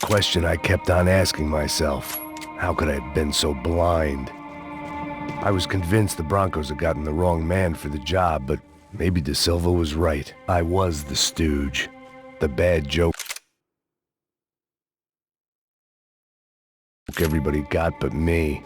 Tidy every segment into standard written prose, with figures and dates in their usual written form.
question I kept on asking myself. How could I have been so blind? I was convinced the Broncos had gotten the wrong man for the job, but maybe De Silva was right. I was the stooge. The bad joke everybody got but me.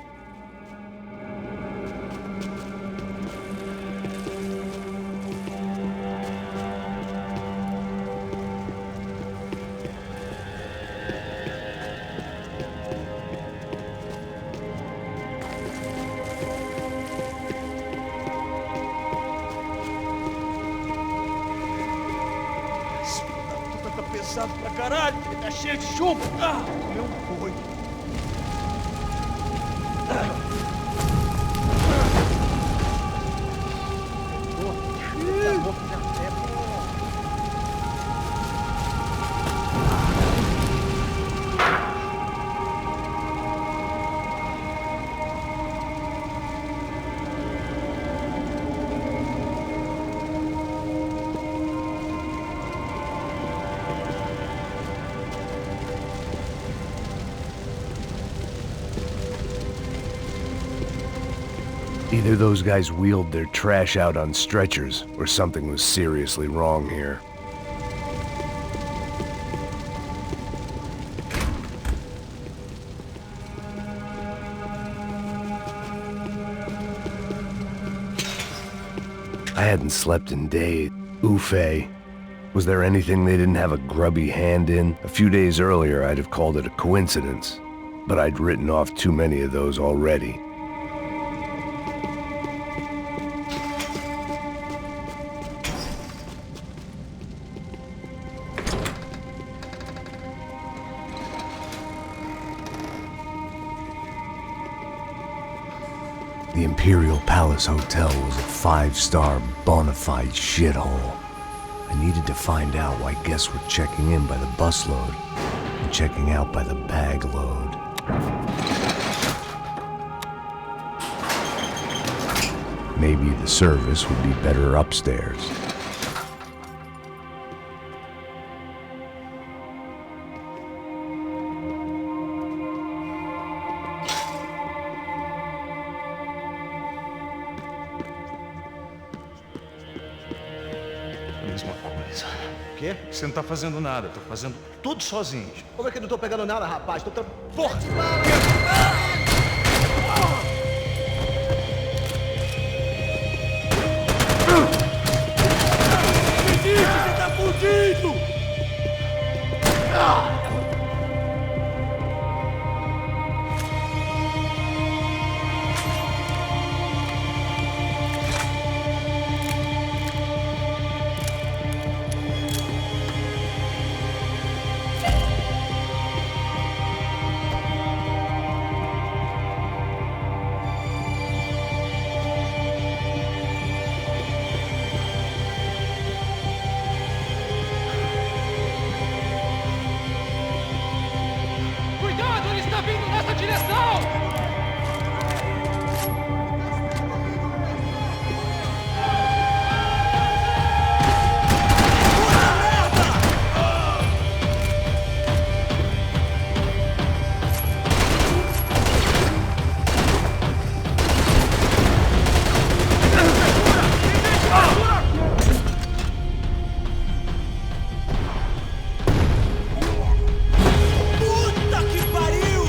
Pesado pra caralho, ele tá cheio de chumbo. Meu boi. Either those guys wheeled their trash out on stretchers, or something was seriously wrong here. I hadn't slept in days. Oof-ay. Was there anything they didn't have a grubby hand in? A few days earlier, I'd have called it a coincidence, but I'd written off too many of those already. The Imperial Palace Hotel was a five-star bona fide shithole. I needed to find out why guests were checking in by the busload and checking out by the bag load. Maybe the service would be better upstairs. Mesma coisa. O quê? Você não tá fazendo nada, tô fazendo tudo sozinho. Como é que eu não tô pegando nada, rapaz? Tô... Porra! Você tá fudido! Cuidado, ele está vindo nessa direção! Puta que pariu!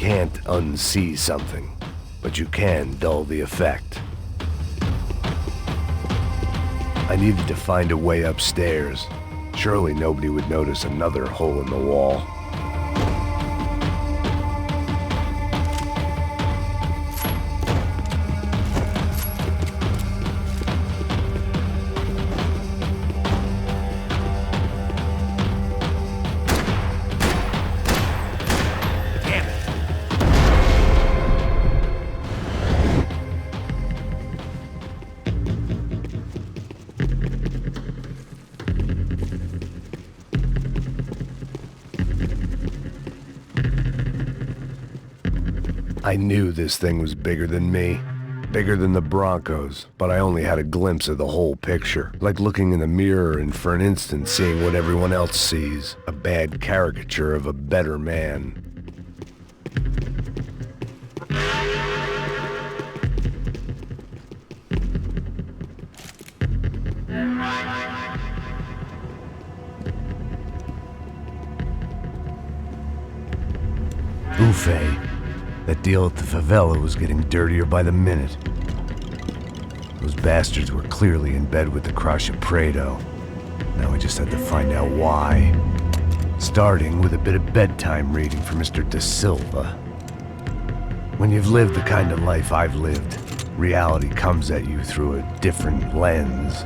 can't unsee something, but you can dull the effect. I needed to find a way upstairs. Surely nobody would notice another hole in the wall. I knew this thing was bigger than me, bigger than the Broncos, but I only had a glimpse of the whole picture, like looking in the mirror and for an instant seeing what everyone else sees, a bad caricature of a better man. Buffet. That deal at the favela was getting dirtier by the minute. Those bastards were clearly in bed with the Crusher Prado. Now we just had to find out why. Starting with a bit of bedtime reading for Mr. Da Silva. When you've lived the kind of life I've lived, reality comes at you through a different lens.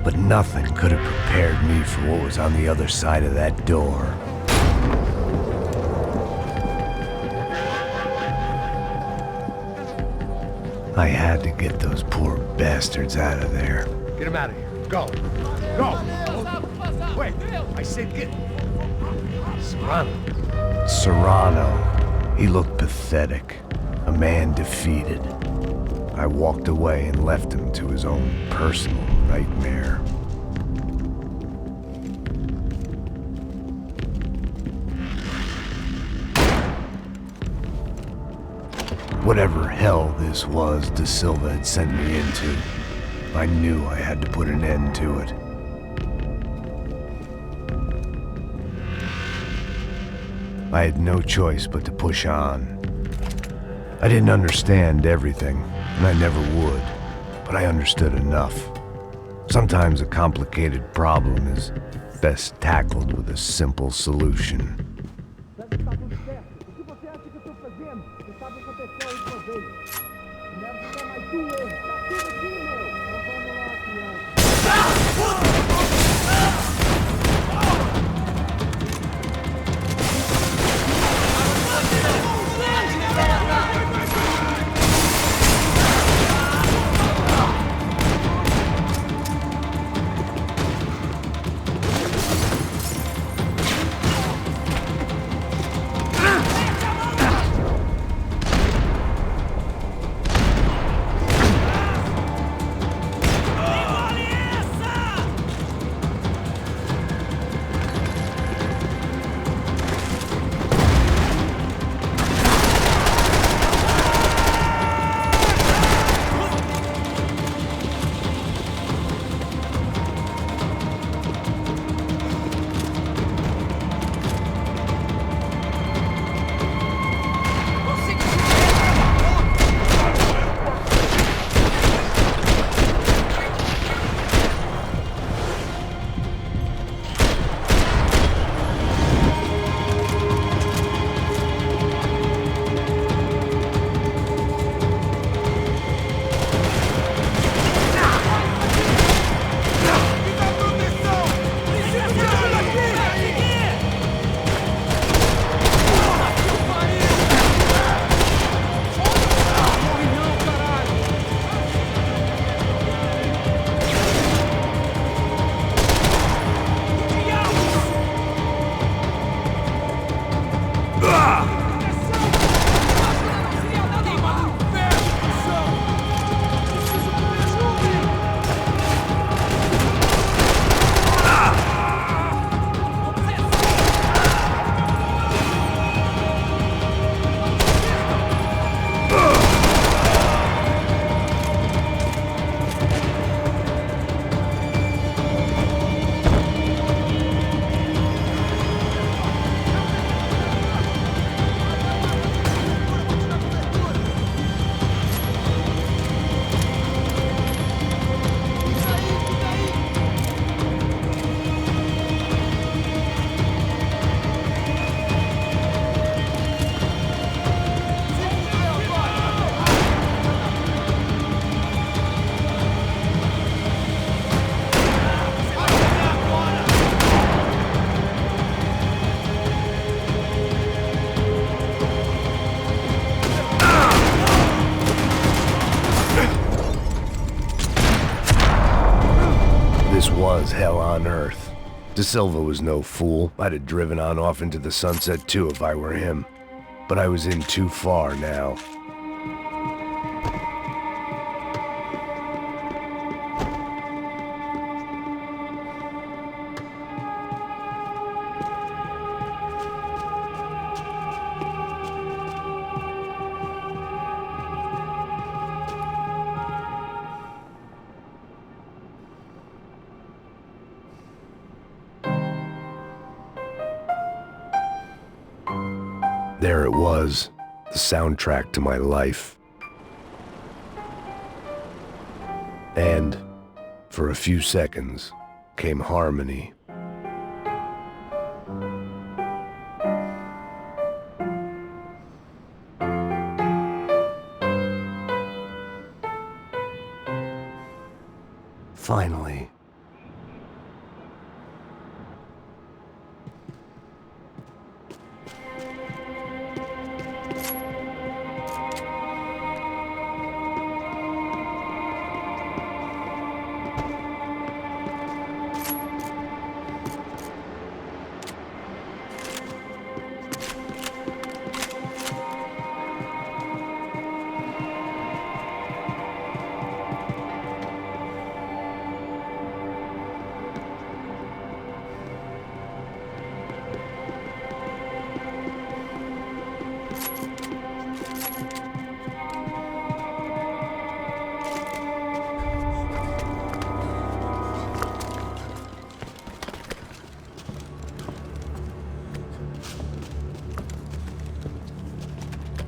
But nothing could have prepared me for what was on the other side of that door. I had to get those poor bastards out of there. Get him out of here. Go. Go. Wait. I said get... Serrano. Serrano. He looked pathetic. A man defeated. I walked away and left him to his own personal nightmare. Whatever hell this was Da Silva had sent me into, I knew I had to put an end to it. I had no choice but to push on. I didn't understand everything, and I never would, but I understood enough. Sometimes a complicated problem is best tackled with a simple solution. This was hell on earth. De Silva was no fool. I'd have driven on off into the sunset too if I were him. But I was in too far now. There it was, the soundtrack to my life. And, for a few seconds, came harmony. Finally.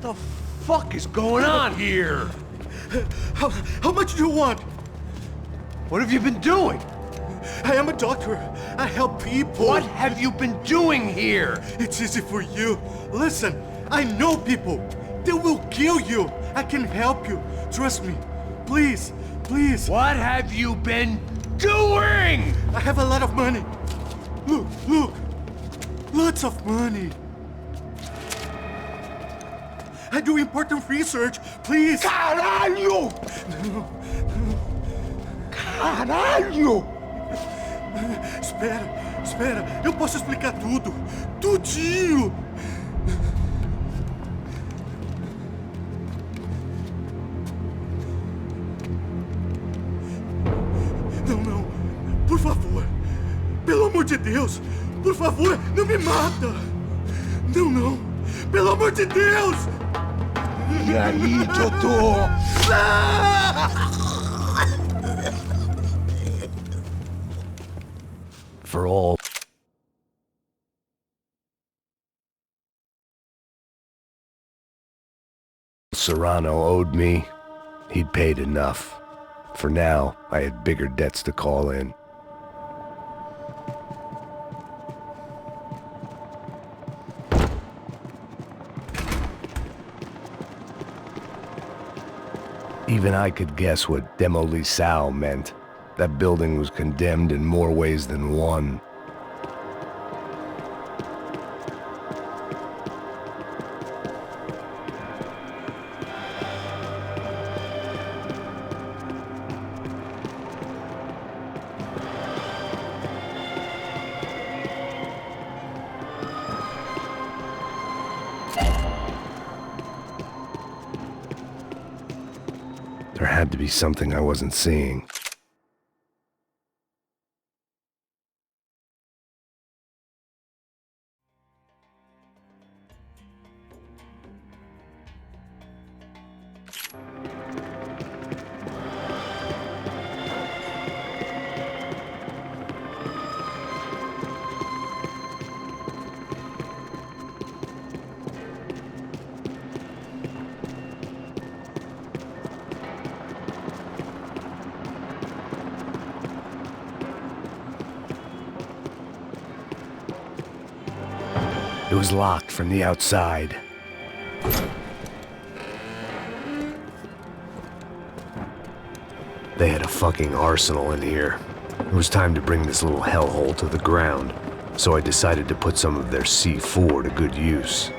What the fuck is going on here? How much do you want? What have you been doing? I am a doctor. I help people. What have you been doing here? It's easy for you. Listen, I know people. They will kill you. I can help you. Trust me. Please, please. What have you been doing? I have a lot of money. Look, look. Lots of money. I do important research. Please. Caralho! Caralho! Espera, espera. Eu posso explicar tudo. Tudinho. Não, não. Por favor. Pelo amor de Deus. Por favor, não me mata. Não, não. Pelo amor de Deus. E aí, doutor? For all Serrano owed me, he'd paid enough. For now, I had bigger debts to call in. Even I could guess what demolição meant. That building was condemned in more ways than one. There had to be something I wasn't seeing. It was locked from the outside. They had a fucking arsenal in here. It was time to bring this little hellhole to the ground, so I decided to put some of their C4 to good use.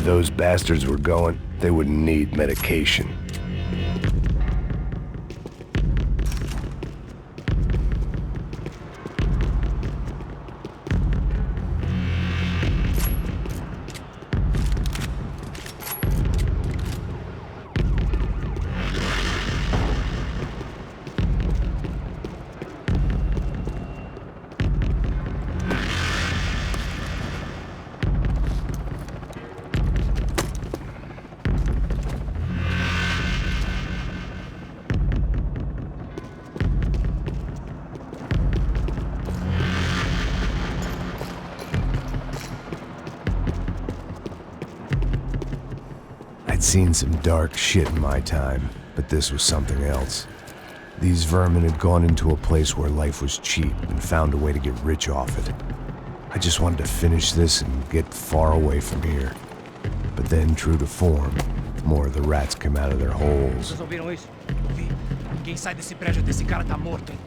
where those bastards were going, they wouldn't need medication. I'd seen some dark shit in my time, but this was something else. These vermin had gone into a place where life was cheap and found a way to get rich off it. I just wanted to finish this and get far away from here. But then, true to form, more of the rats come out of their holes. Vocês ouviram isso? Vi. Quem sai desse prédio desse cara tá morto, hein?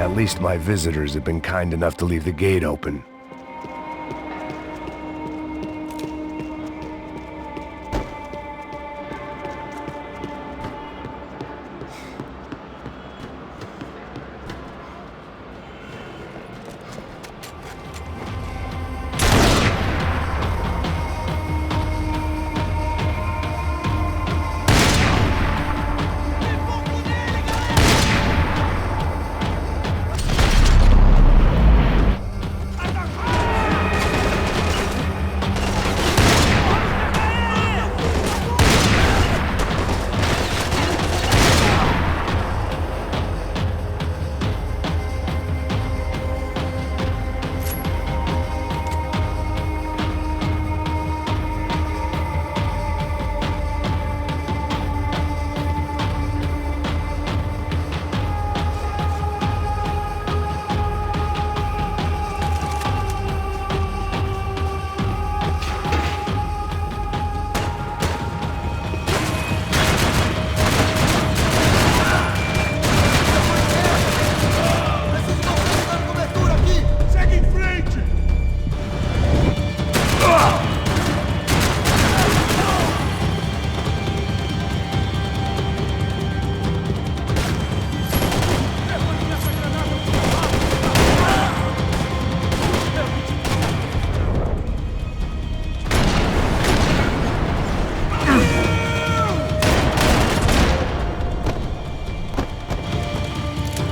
At least my visitors have been kind enough to leave the gate open.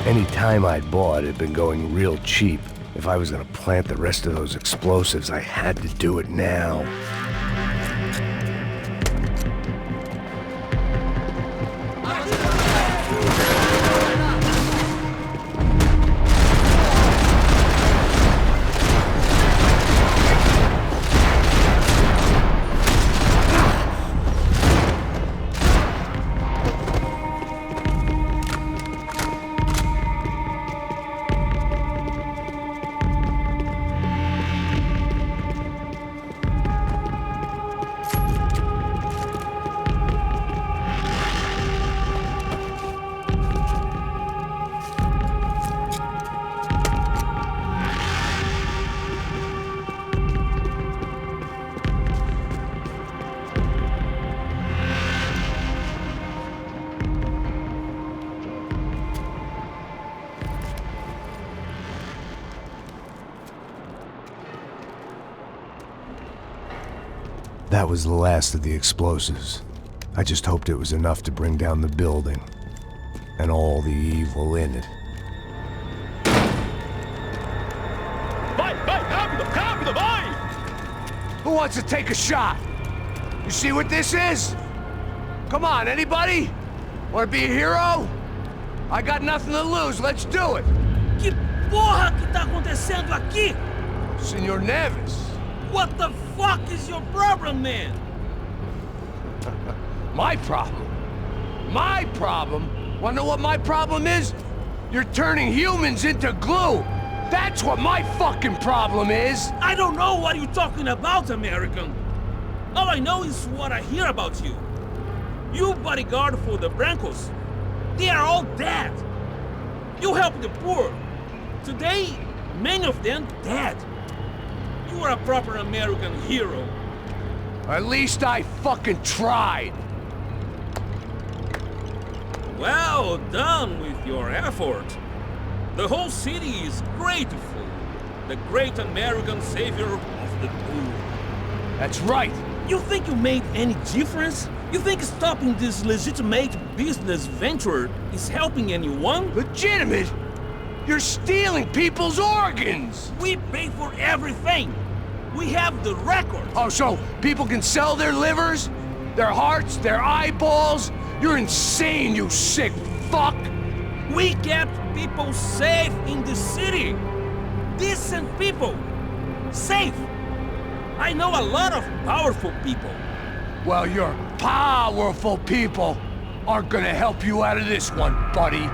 Any time I'd bought had been going real cheap. If I was gonna plant the rest of those explosives, I had to do it now. That was the last of the explosives. I just hoped it was enough to bring down the building and all the evil in it. Vai, vai, rápido, rápido, vai! Who wants to take a shot? You see what this is? Come on, anybody? Want to be a hero? I got nothing to lose, let's do it! Que porra que tá acontecendo aqui? Senor Neves, What the fuck is your problem, man? My problem? My problem? Wanna know what my problem is? You're turning humans into glue! That's what my fucking problem is! I don't know what you're talking about, American. All I know is what I hear about you. You bodyguard for the Brancos. They are all dead. You help the poor. Today, many of them dead. You are a proper American hero. At least I fucking tried! Well done with your effort. The whole city is grateful. The great American savior of the poor. That's right! You think you made any difference? You think stopping this legitimate business venture is helping anyone? Legitimate? You're stealing people's organs! We pay for everything. We have the record. Oh, so people can sell their livers? Their hearts? Their eyeballs? You're insane, you sick fuck! We kept people safe in the city. Decent people. Safe. I know a lot of powerful people. Well, your powerful people aren't gonna help you out of this one, buddy.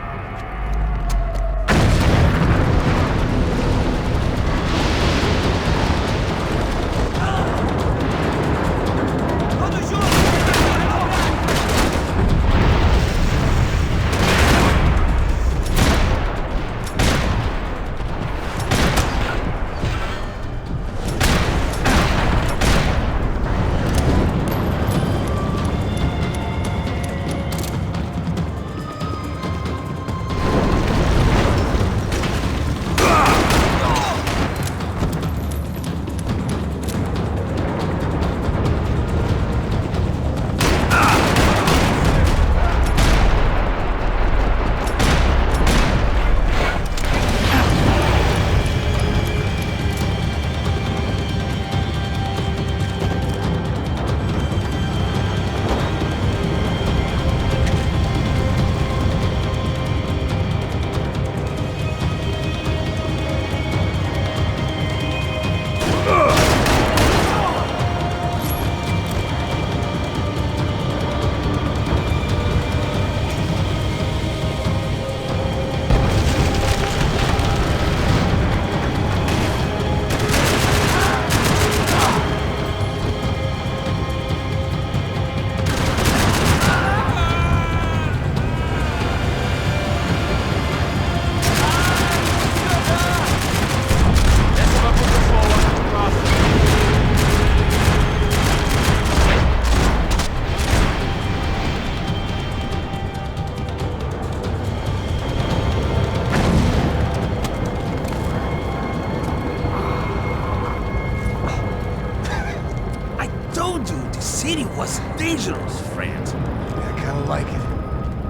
was dangerous, friend. I kinda like it.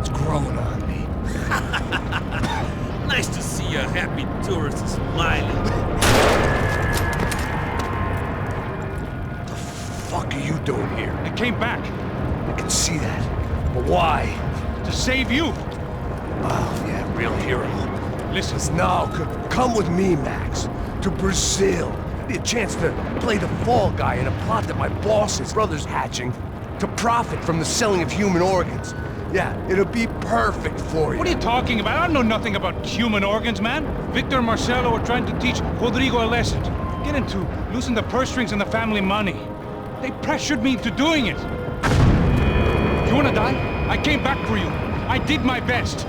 It's growing on me. Nice to see a happy tourist smiling. What the fuck are you doing here? I came back I can see that. But why? to save you. Oh, yeah, real hero. Listen, No, come with me, Max. To Brazil. Be a chance to play the fall guy in a plot that my boss's brother's hatching to profit from the selling of human organs. Yeah, it'll be perfect for you. what are you talking about? I know nothing about human organs, man. Victor and Marcelo are trying to teach Rodrigo a lesson. Get him to loosen the purse strings and the family money. They pressured me into doing it. You wanna die? I came back for you. I did my best.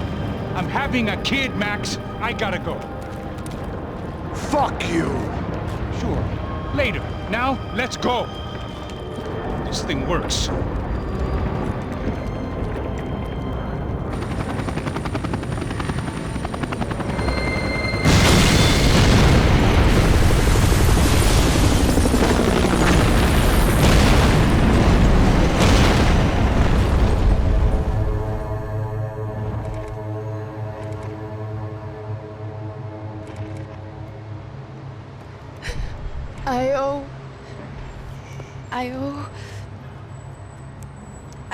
I'm having a kid, Max. I gotta go. Fuck you! Sure. Later. Now, let's go. This thing works.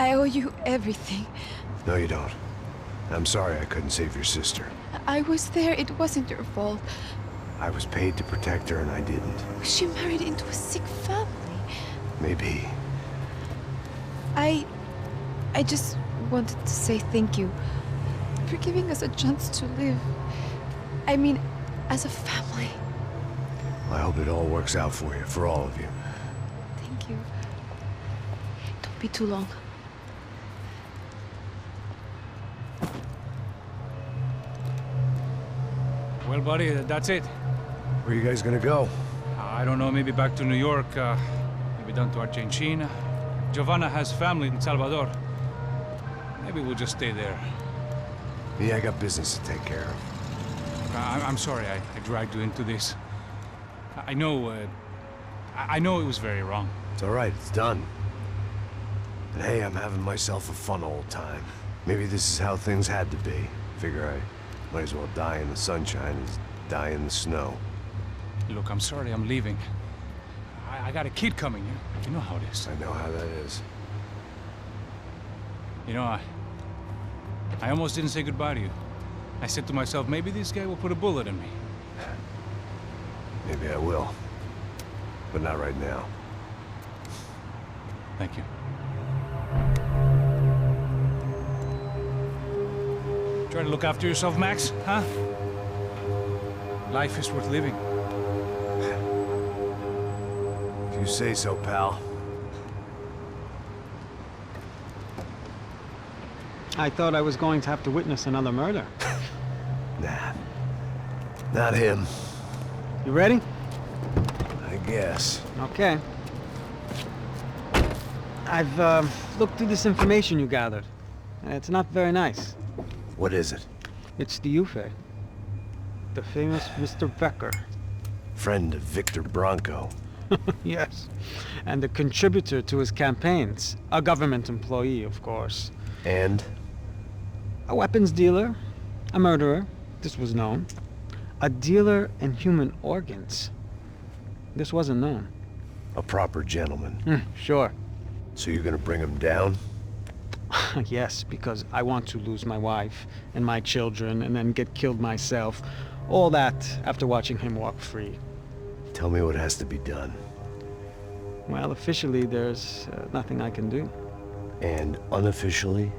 I owe you everything. No, you don't. I'm sorry I couldn't save your sister. I was there. It wasn't your fault. I was paid to protect her and I didn't. She married into a sick family. Maybe. I just wanted to say thank you for giving us a chance to live. I mean, as a family. I hope it all works out for you, for all of you. Thank you. Don't be too long. Well, buddy, that's it. Where are you guys gonna go? I don't know, maybe back to New York, maybe down to Argentina. Giovanna has family in Salvador. Maybe we'll just stay there. Yeah, I got business to take care of. I'm sorry I dragged you into this. I know it was very wrong. It's all right, it's done. But hey, I'm having myself a fun old time. Maybe this is how things had to be. Figure I might as well die in the sunshine as die in the snow. Look, I'm sorry I'm leaving. I got a kid coming, you know how it is. I know how that is. You know, I almost didn't say goodbye to you. I said to myself, maybe this guy will put a bullet in me. Maybe I will. But not right now. Thank you. Try to look after yourself, Max, huh? Life is worth living. If you say so, pal. I thought I was going to have to witness another murder. Nah. Not him. You ready? I guess. Okay. I've looked through this information you gathered. It's not very nice. What is it? It's the Ufe. The famous Mr. Becker. Friend of Victor Bronco. Yes. And a contributor to his campaigns. A government employee, of course. And? A weapons dealer. A murderer. This was known. A dealer in human organs. This wasn't known. A proper gentleman. Sure. So you're gonna bring him down? Yes, because I want to lose my wife and my children and then get killed myself. All that after watching him walk free. Tell me what has to be done. Well, officially, there's nothing I can do. And unofficially?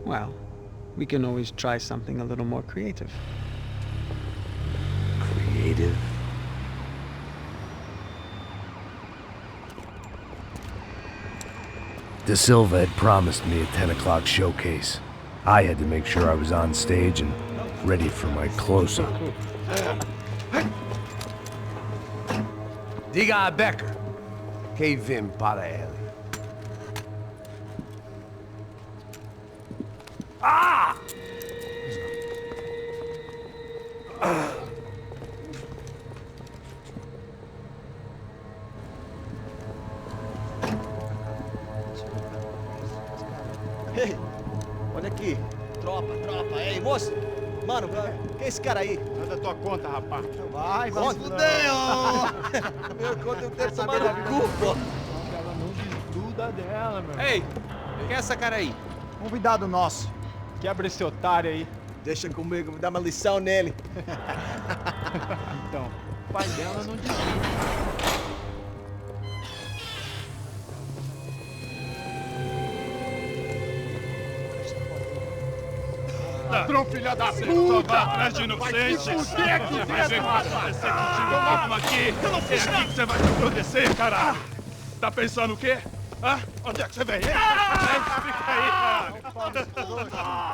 Well, we can always try something a little more creative. Creative? De Silva had promised me a 10 o'clock showcase. I had to make sure I was on stage and ready for my close-up. Diga a Becker. Que vim para ele. Ah! Ei, olha aqui. Tropa. Ei, moço. Mano, quem é esse cara aí? Manda tua conta, rapaz. Vai se fuder, ó! Meu conta eu quero saber da culpa. Ela não desgruda dela, meu. Ei, quem é essa cara aí? Convidado nosso. Quebra esse otário aí. Deixa comigo, me dá uma lição nele. Então, o pai dela não desgruda. Ladrão, filha da puta! Vai atrás de inocentes! Vai se fuder aqui dentro! Vai ver o que vai acontecer contigo mesmo aqui! Eu não fiz nada! É aqui que você vai se proteger, caralho! Tá pensando o quê? Hã? Onde é que você vem? Fica aí, caralho!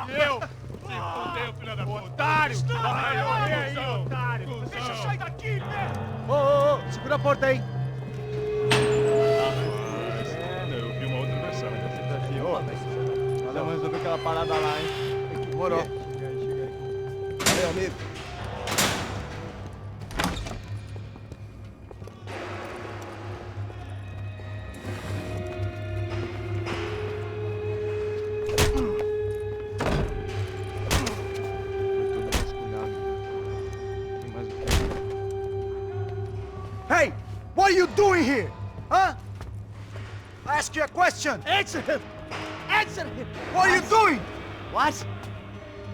E eu? Se fudeu, filha da puta! Otário! Vai, eu, otário! Deixa eu sair daqui, né? Ô, segura a porta aí! Eu vi uma outra versão. Vamos resolver aquela parada lá, hein? Demorou. Chega aí. Valeu, amigo. Hey! What are you doing here? Huh? I ask you a question. Answer him! Answer him! What are you doing? What?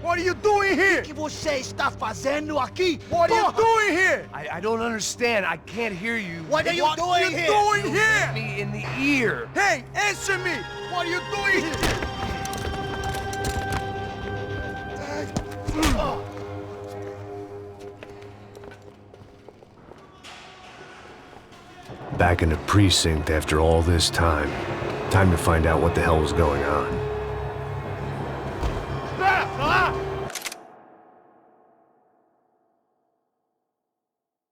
What are you doing here? O que você está fazendo aqui? What are you doing here? I don't understand. I can't hear you. What are you doing here? Doing Hit here? me in the ear. Hey, answer me! What are you doing here? Back in the precinct after all this time. Time to find out what the hell was going on.